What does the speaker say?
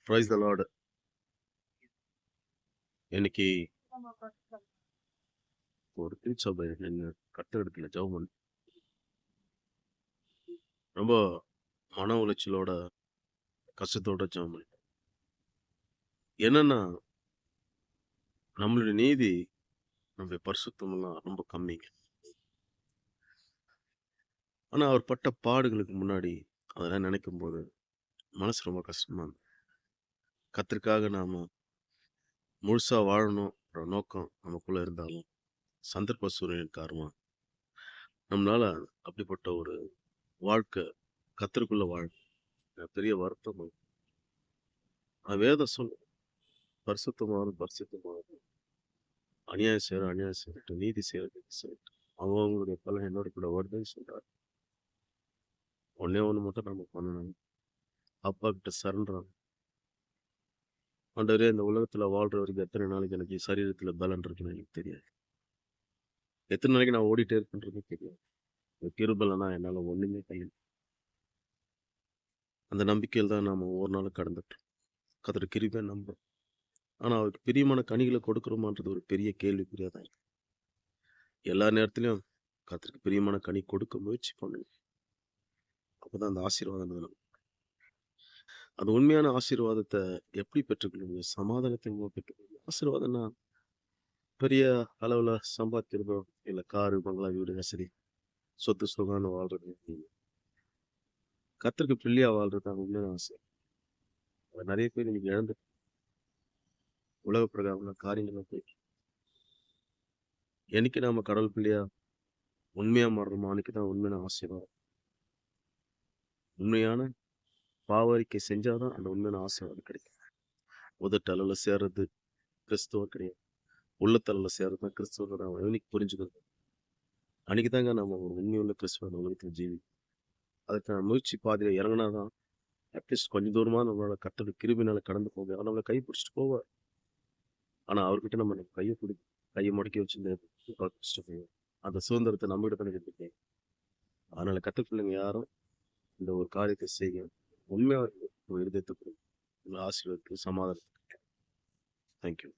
Praise the Lord. இன்னைக்கு ஒரு திருச்சபை என்ன கட்டடத்துல ஜெபம் பண்ணி ரொம்ப மன உளைச்சலோட கஷ்டத்தோட ஜெபம் பண்ணி என்னன்னா நம்மளுடைய நீதி நம்முடைய பரிசுத்தம் எல்லாம் ரொம்ப கம்மிங்க. ஆனா அவர் பட்ட பாடுகளுக்கு முன்னாடி அதெல்லாம் நினைக்கும் போது மனசு ரொம்ப கஷ்டமா இருந்தது. கர்த்தருக்காக நாம முழுசா வாழணும்ன்ற நோக்கம் நமக்குள்ள இருந்தாலும் சந்தர்ப்ப சூழ்நிலை காரணமா நம்மளால அப்படிப்பட்ட ஒரு வாழ்க்கை கர்த்தருக்குள்ள பெரிய வருத்தம். வேதம் சொல்லும் பரிசுத்தமானது அநியாயம் செய்யறட்டும், நீதி செய்யறட்டும், அவங்களுடைய பலன் என்னோட கூட வருதுன்னு சொல்றாரு. ஒன்னே ஒண்ணு மட்டும் நம்ம பண்ணணும், அப்பா கிட்ட சரண்டர். ஆண்டவரே, இந்த உலகத்துல வாழ்ற வரைக்கும் எத்தனை நாளைக்கு எனக்கு சரீரத்துல பலன் இருக்குன்னு எனக்கு தெரியாது. எத்தனை நாளைக்கு நான் ஓடிட்டே இருக்குன்றது தெரியாது. கிருபலனா என்னால ஒண்ணுமே கையில். அந்த நம்பிக்கையில் தான் நாம ஒவ்வொரு நாளும் கடந்துட்டோம். கர்த்தர் கிருபை நம்புறோம். ஆனா அவருக்கு பிரியமான கனிகளை கொடுக்கிறோமான்றது ஒரு பெரிய கேள்விக்குறியாதான் இருக்கு. எல்லா நேரத்திலும் கர்த்தருக்கு பிரியமான கனி கொடுக்க முயற்சி பண்ணுங்க. அப்பதான் அந்த ஆசீர்வாதம் வேணும். அது உண்மையான ஆசீர்வாதத்தை எப்படி பெற்றுக்கொள்ளுங்க? சமாதானத்தை பெற்றுக்கொள்ளுங்க. ஆசீர்வாதம்னா பெரிய அளவுல சம்பாதிக்கிறதோ இல்ல காரு பங்களா வீடு வசதி சொத்து சுகம்னு வாழ்றது. கர்த்தருக்கு பிள்ளையா வாழ்றது உண்மையான ஆசை. அது நிறைய பேர் இன்னைக்கு இழந்து உலக பிரகாரம்ல காரியங்களை போய் என்னைக்கு நாம கடவுள் பிள்ளையா உண்மையா மாறுறோமோ அன்னைக்குதான் உண்மையான ஆசீர்வாதம். உண்மையான பாவரிக்கை செஞ்சாதான் அந்த உண்மையான ஆசீர்வாதம் கிடைக்கும். உதட்டு அளவுல சேர்றது கிறிஸ்துவ கிடையாது. உள்ளத்தளவுல சேர்றதுதான் கிறிஸ்துவ. நான் என்னைக்கு புரிஞ்சுக்கிறது அன்னைக்கு தாங்க நம்ம ஒரு உண்மையுள்ள கிறிஸ்துவ உலகத்தில் ஜீவி. அதுக்கான முயற்சி பாதையில இறங்கினாதான் அட்லீஸ்ட் கொஞ்சம் தூரமா நம்மளோட கர்த்தருடைய கிருபையினால கடந்து போக. அவர் நம்மளை கை பிடிச்சிட்டு போவார். ஆனா அவர்கிட்ட நம்ம கையை முடக்கி வச்சிருந்து பிடிச்சிட்டு போவோம். அந்த சுதந்திரத்தை நம்ம கிட்ட தானே இருக்கு. அதனால கர்த்தர் பிள்ளைங்க யாரும் இந்த ஒரு காரியத்தை செய்ய உண்மையா ஒரு இருதயத்தை ஆசீர்வாதத்துக்கு சமாதானம். தேங்க்யூ.